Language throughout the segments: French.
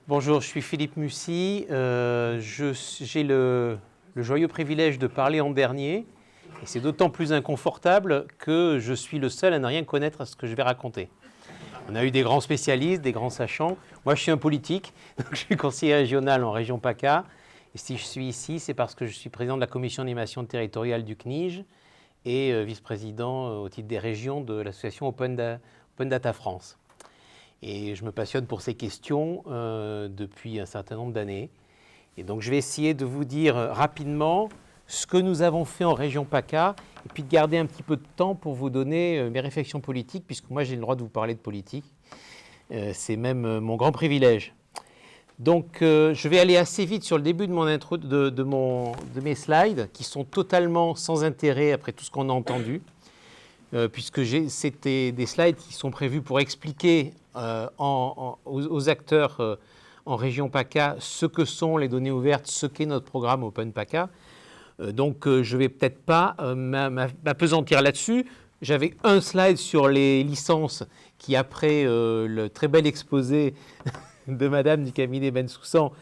Bonjour, je suis Philippe Mussy. J'ai le joyeux privilège de parler en dernier. Et c'est d'autant plus inconfortable que je suis le seul à ne rien connaître à ce que je vais raconter. On a eu des grands spécialistes, des grands sachants. Moi, je suis un politique, donc je suis conseiller régional en région PACA. Et si je suis ici, c'est parce que je suis président de la commission d'animation territoriale du CNIJ et vice-président au titre des régions de l'association Open Data France. Et je me passionne pour ces questions depuis un certain nombre d'années. Et donc je vais essayer de vous dire rapidement ce que nous avons fait en région PACA et puis de garder un petit peu de temps pour vous donner mes réflexions politiques, puisque moi j'ai le droit de vous parler de politique. C'est même mon grand privilège. Donc je vais aller assez vite sur le début de mon intro, de mes slides, qui sont totalement sans intérêt après tout ce qu'on a entendu. Puisque c'était des slides qui sont prévus pour expliquer aux acteurs en région PACA ce que sont les données ouvertes, ce qu'est notre programme Open PACA. Donc je ne vais peut-être pas m'appesantir là-dessus. J'avais un slide sur les licences qui, après le très bel exposé de Madame du cabinet Bensoussan,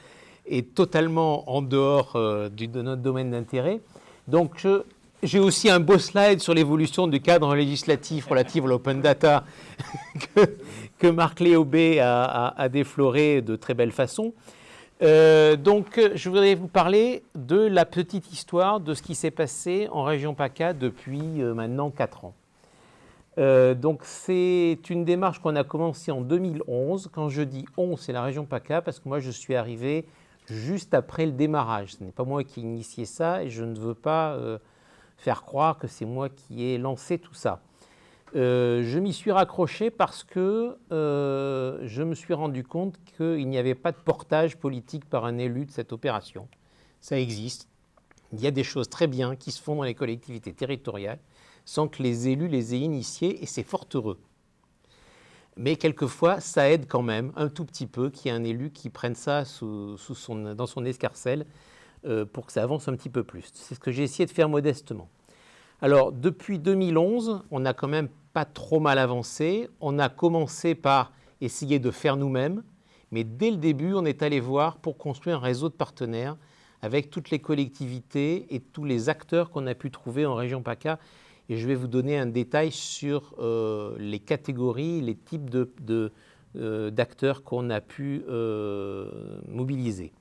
est totalement en dehors de notre domaine d'intérêt. Donc j'ai aussi un beau slide sur l'évolution du cadre législatif relatif à l'open data que Marc Léaubé a défloré de très belle façon. Donc, je voudrais vous parler de la petite histoire de ce qui s'est passé en région PACA depuis maintenant 4 ans. Donc, c'est une démarche qu'on a commencée en 2011. Quand je dis on, c'est la région PACA parce que moi, je suis arrivé juste après le démarrage. Ce n'est pas moi qui ai initié ça et je ne veux pas faire croire que c'est moi qui ai lancé tout ça. Je m'y suis raccroché parce que je me suis rendu compte qu'il n'y avait pas de portage politique par un élu de cette opération. Ça existe. Il y a des choses très bien qui se font dans les collectivités territoriales sans que les élus les aient initiées, et c'est fort heureux. Mais quelquefois, ça aide quand même un tout petit peu qu'il y ait un élu qui prenne ça dans son escarcelle pour que ça avance un petit peu plus. C'est ce que j'ai essayé de faire modestement. Alors, depuis 2011, on n'a quand même pas trop mal avancé. On a commencé par essayer de faire nous-mêmes, mais dès le début, on est allé voir pour construire un réseau de partenaires avec toutes les collectivités et tous les acteurs qu'on a pu trouver en région PACA. Et je vais vous donner un détail sur les catégories, les types d'acteurs qu'on a pu mobiliser.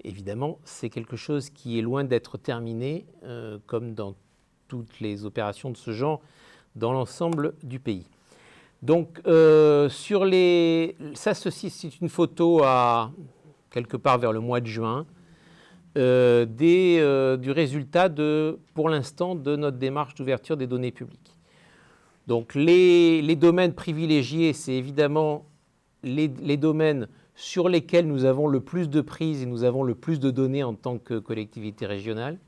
Évidemment, c'est quelque chose qui est loin d'être terminé, comme dans toutes les opérations de ce genre dans l'ensemble du pays. Donc, ceci, c'est une photo à quelque part vers le mois de juin du résultat, pour l'instant, de notre démarche d'ouverture des données publiques. Donc, les domaines privilégiés, c'est évidemment les domaines sur lesquels nous avons le plus de prise et nous avons le plus de données en tant que collectivité régionale.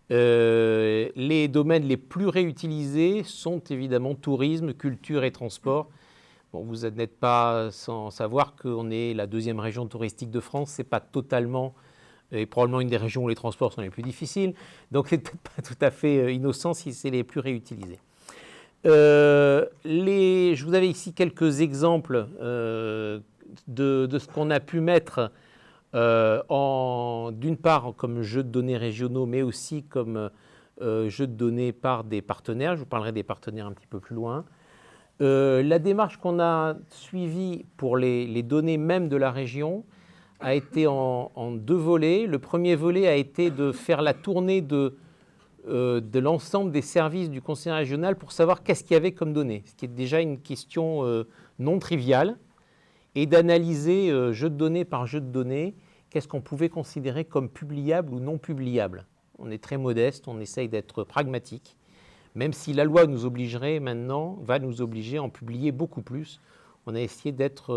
Les domaines les plus réutilisés sont évidemment tourisme, culture et transport. Bon, vous n'êtes pas sans savoir qu'on est la deuxième région touristique de France. Ce n'est pas totalement, et probablement une des régions où les transports sont les plus difficiles. Donc, ce n'est peut-être pas tout à fait innocent si c'est les plus réutilisés. Je vous avais ici quelques exemples de ce qu'on a pu mettre d'une part comme jeu de données régionaux, mais aussi comme jeu de données par des partenaires. Je vous parlerai des partenaires un petit peu plus loin. La démarche qu'on a suivie pour les données même de la région a été en 2 volets. Le premier volet a été de faire la tournée de l'ensemble des services du conseil régional pour savoir qu'est-ce qu'il y avait comme données, ce qui est déjà une question non triviale, et d'analyser jeu de données par jeu de données, qu'est-ce qu'on pouvait considérer comme publiable ou non publiable. On est très modeste, on essaye d'être pragmatique, même si la loi nous obligerait maintenant, va nous obliger à en publier beaucoup plus. On a essayé d'être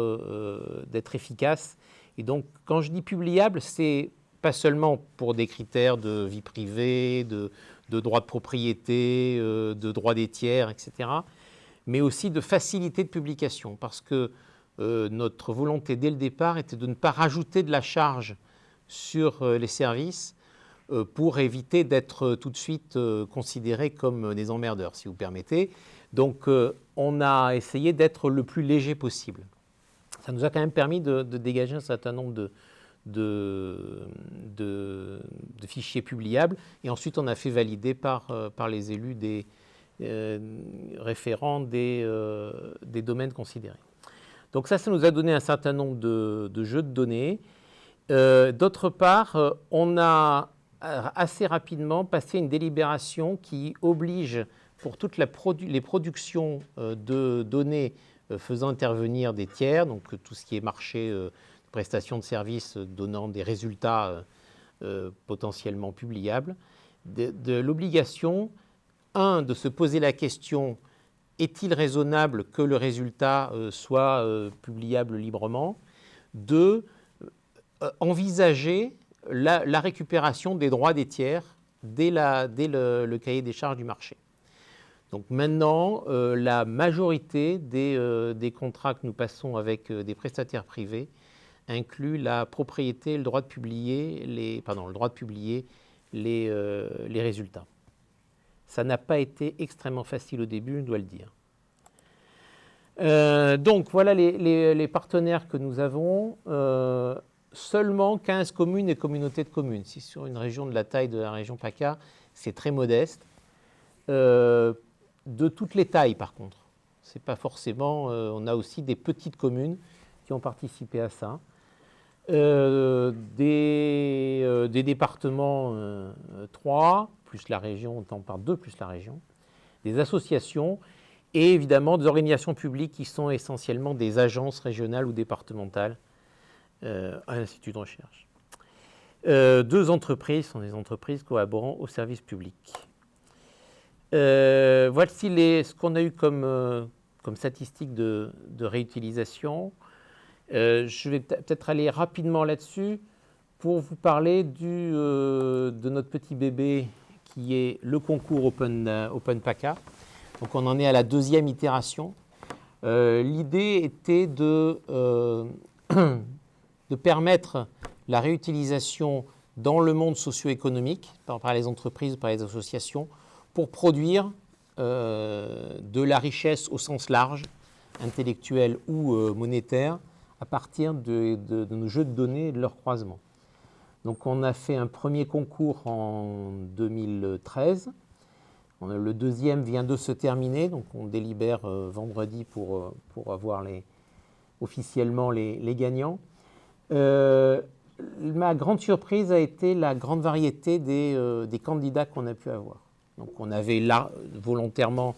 efficace. Et donc, quand je dis publiable, c'est pas seulement pour des critères de vie privée, de droit de propriété, de droit des tiers, etc., mais aussi de facilité de publication, parce que notre volonté dès le départ était de ne pas rajouter de la charge sur les services pour éviter d'être tout de suite considérés comme des emmerdeurs, si vous permettez. Donc on a essayé d'être le plus léger possible. Ça nous a quand même permis de dégager un certain nombre de fichiers publiables. Et ensuite, on a fait valider par les élus des référents des domaines considérés. Donc ça nous a donné un certain nombre de jeux de données. D'autre part, on a assez rapidement passé une délibération qui oblige pour toutes les productions de données faisant intervenir des tiers, donc tout ce qui est marché, prestations de services donnant des résultats potentiellement publiables, de l'obligation, de se poser la question, est-il raisonnable que le résultat soit publiable librement? 2, envisager la récupération des droits des tiers dès le cahier des charges du marché. Donc maintenant, la majorité des contrats que nous passons avec des prestataires privés inclut la propriété et le droit de publier les résultats. Ça n'a pas été extrêmement facile au début, je dois le dire. Donc voilà les partenaires que nous avons. Seulement 15 communes et communautés de communes. Si sur une région de la taille de la région PACA, c'est très modeste. De toutes les tailles, par contre. C'est pas forcément. On a aussi des petites communes qui ont participé à ça. Des départements 3, plus la région, on en parle 2 plus la région. Des associations et évidemment des organisations publiques qui sont essentiellement des agences régionales ou départementales à l'Institut de recherche. 2 entreprises sont des entreprises collaborant au service public. Voici ce qu'on a eu comme statistique de réutilisation. Je vais peut-être aller rapidement là-dessus pour vous parler de notre petit bébé qui est le concours Open PACA. Donc on en est à la 2e itération. L'idée était de permettre la réutilisation dans le monde socio-économique par les entreprises, par les associations, pour produire de la richesse au sens large, intellectuelle ou monétaire, à partir de nos jeux de données et de leur croisement. Donc on a fait un premier concours en 2013. Le 2e vient de se terminer, donc on délibère vendredi pour avoir officiellement les gagnants. Ma grande surprise a été la grande variété des candidats qu'on a pu avoir. Donc on avait là volontairement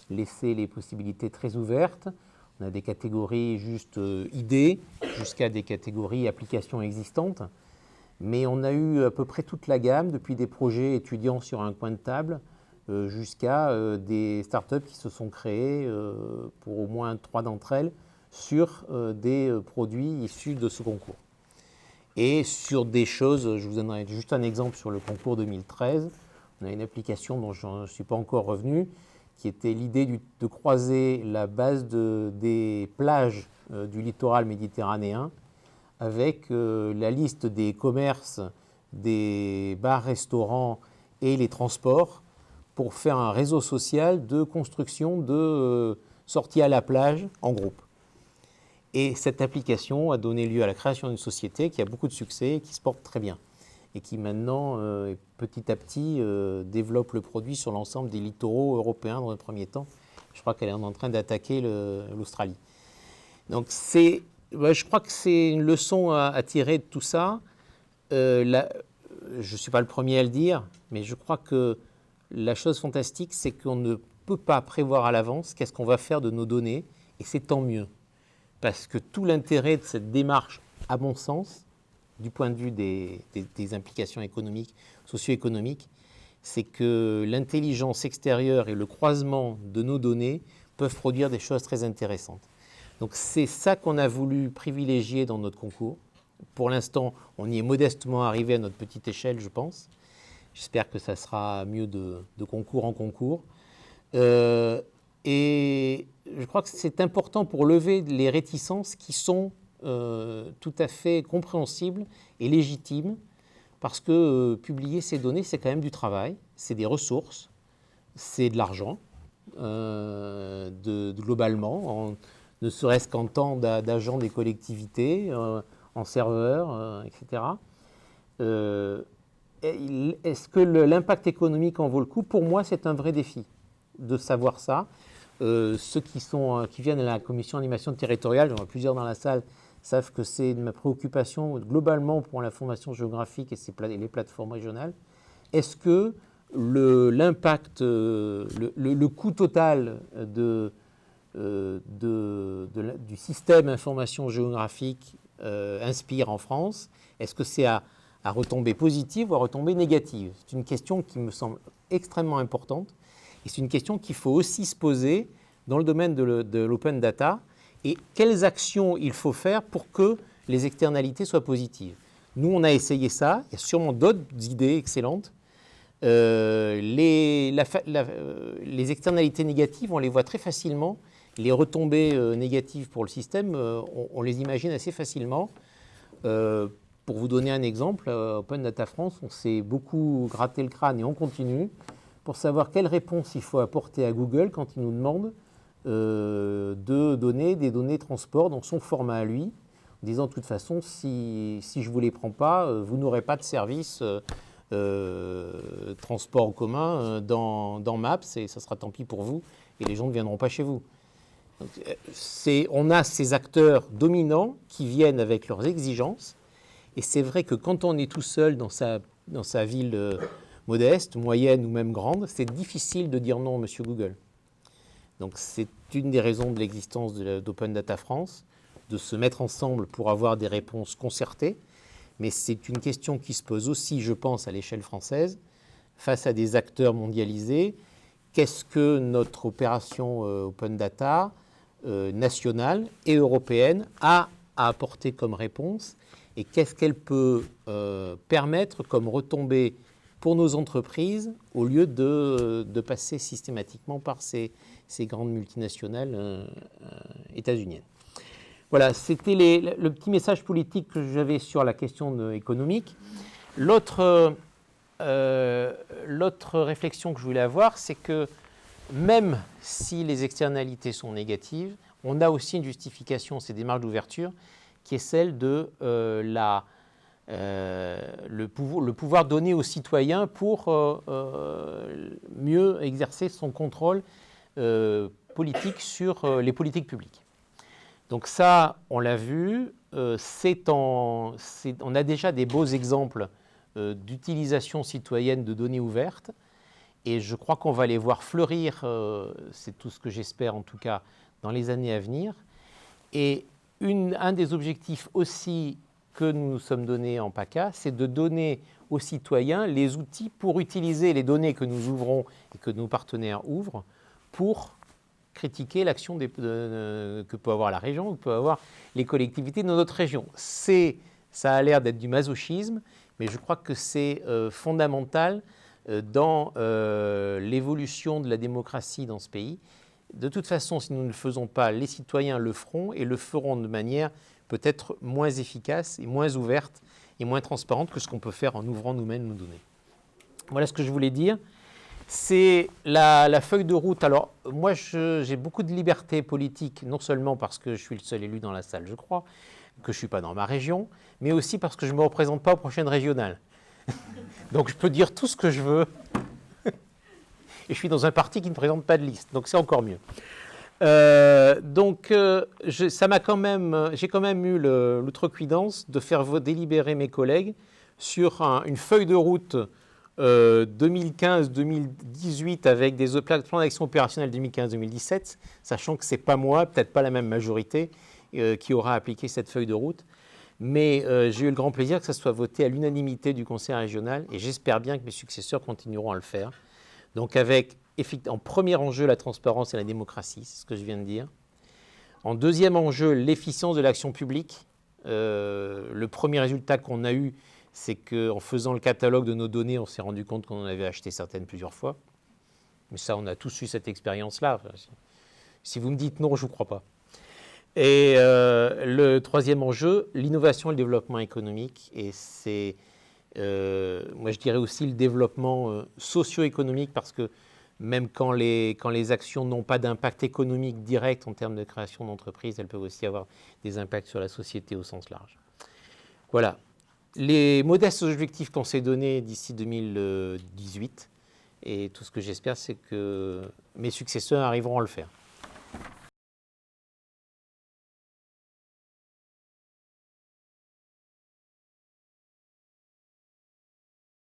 laissé les possibilités très ouvertes. On a des catégories juste idées jusqu'à des catégories applications existantes. Mais on a eu à peu près toute la gamme, depuis des projets étudiants sur un coin de table jusqu'à des startups qui se sont créées pour au moins 3 d'entre elles sur des produits issus de ce concours. Et sur des choses, je vous donnerai juste un exemple sur le concours 2013. On a une application dont je ne suis pas encore revenu, qui était l'idée de croiser la base des plages du littoral méditerranéen avec la liste des commerces, des bars, restaurants et les transports pour faire un réseau social de construction de sorties à la plage en groupe. Et cette application a donné lieu à la création d'une société qui a beaucoup de succès et qui se porte très bien. Et qui maintenant, petit à petit, développe le produit sur l'ensemble des littoraux européens dans un premier temps. Je crois qu'elle est en train d'attaquer l'Australie. Donc je crois que c'est une leçon à tirer de tout ça. Je ne suis pas le premier à le dire, mais je crois que la chose fantastique, c'est qu'on ne peut pas prévoir à l'avance qu'est-ce qu'on va faire de nos données, et c'est tant mieux. Parce que tout l'intérêt de cette démarche, à mon sens, du point de vue des implications économiques, socio-économiques, c'est que l'intelligence extérieure et le croisement de nos données peuvent produire des choses très intéressantes. Donc c'est ça qu'on a voulu privilégier dans notre concours. Pour l'instant, on y est modestement arrivé à notre petite échelle, je pense. J'espère que ça sera mieux de concours en concours. Et je crois que c'est important pour lever les réticences qui sont tout à fait compréhensibles et légitimes, parce que publier ces données, c'est quand même du travail, c'est des ressources, c'est de l'argent, globalement, ne serait-ce qu'en temps d'agents des collectivités, en serveurs, etc. Est-ce que l'impact économique en vaut le coup? Pour moi, c'est un vrai défi de savoir ça. Ceux qui viennent à la commission animation territoriale, j'en ai plusieurs dans la salle, savent que c'est ma préoccupation globalement pour l'information géographique et les plateformes régionales. Est-ce que l'impact, le coût total du système information géographique Inspire en France, est-ce que c'est à retombée positive ou à retombée négative? C'est une question qui me semble extrêmement importante et c'est une question qu'il faut aussi se poser dans le domaine de l'open data et quelles actions il faut faire pour que les externalités soient positives. Nous, on a essayé ça, il y a sûrement d'autres idées excellentes. Les externalités négatives, on les voit très facilement. Les retombées négatives pour le système, on les imagine assez facilement. Pour vous donner un exemple, à Open Data France, on s'est beaucoup gratté le crâne et on continue pour savoir quelle réponse il faut apporter à Google quand il nous demande de donner des données transport dans son format à lui, en disant de toute façon, si je ne vous les prends pas, vous n'aurez pas de service transport en commun dans Maps et ça sera tant pis pour vous et les gens ne viendront pas chez vous. Donc, on a ces acteurs dominants qui viennent avec leurs exigences et c'est vrai que quand on est tout seul dans sa ville modeste, moyenne ou même grande, c'est difficile de dire non, monsieur Google. Donc c'est une des raisons de l'existence d'Open Data France, de se mettre ensemble pour avoir des réponses concertées, mais c'est une question qui se pose aussi, je pense, à l'échelle française, face à des acteurs mondialisés. Qu'est-ce que notre opération Open Data nationale et européenne a à apporter comme réponse et qu'est-ce qu'elle peut permettre comme retombée pour nos entreprises au lieu de passer systématiquement par ces grandes multinationales états-uniennes. Voilà, c'était le petit message politique que j'avais sur la question économique. L'autre réflexion que je voulais avoir, c'est que même si les externalités sont négatives, on a aussi une justification, ces démarches d'ouverture, qui est celle de le pouvoir donné aux citoyens pour mieux exercer son contrôle politique sur les politiques publiques. Donc ça, on l'a vu, on a déjà des beaux exemples d'utilisation citoyenne de données ouvertes et je crois qu'on va les voir fleurir, c'est tout ce que j'espère en tout cas, dans les années à venir. Et un des objectifs aussi que nous nous sommes donnés en PACA, c'est de donner aux citoyens les outils pour utiliser les données que nous ouvrons et que nos partenaires ouvrent pour critiquer l'action que peut avoir la région, que peuvent avoir les collectivités dans notre région. Ça a l'air d'être du masochisme, mais je crois que c'est fondamental dans l'évolution de la démocratie dans ce pays. De toute façon, si nous ne le faisons pas, les citoyens le feront et le feront de manière peut-être moins efficace et moins ouverte et moins transparente que ce qu'on peut faire en ouvrant nous-mêmes nos données. Voilà ce que je voulais dire. C'est la feuille de route. Alors, moi, j'ai beaucoup de liberté politique, non seulement parce que je suis le seul élu dans la salle, je crois, que je ne suis pas dans ma région, mais aussi parce que je ne me représente pas aux prochaines régionales. Donc, je peux dire tout ce que je veux. Et je suis dans un parti qui ne présente pas de liste, donc c'est encore mieux. J'ai quand même eu l'outrecuidance de faire délibérer mes collègues sur une feuille de route 2015-2018 avec des plans d'action opérationnelle 2015-2017, sachant que ce n'est pas moi, peut-être pas la même majorité, qui aura appliqué cette feuille de route. Mais j'ai eu le grand plaisir que ça soit voté à l'unanimité du Conseil régional et j'espère bien que mes successeurs continueront à le faire. Donc avec en premier enjeu la transparence et la démocratie, c'est ce que je viens de dire. En deuxième enjeu, l'efficience de l'action publique. Le premier résultat qu'on a eu, c'est qu'en faisant le catalogue de nos données, on s'est rendu compte qu'on en avait acheté certaines plusieurs fois. Mais ça, on a tous eu cette expérience-là. Enfin, si vous me dites non, je ne vous crois pas. Et le troisième enjeu, l'innovation et le développement économique. Et c'est, moi je dirais aussi le développement socio-économique parce que Même quand les actions n'ont pas d'impact économique direct en termes de création d'entreprise, elles peuvent aussi avoir des impacts sur la société au sens large. Voilà. Les modestes objectifs qu'on s'est donnés d'ici 2018, et tout ce que j'espère, c'est que mes successeurs arriveront à le faire.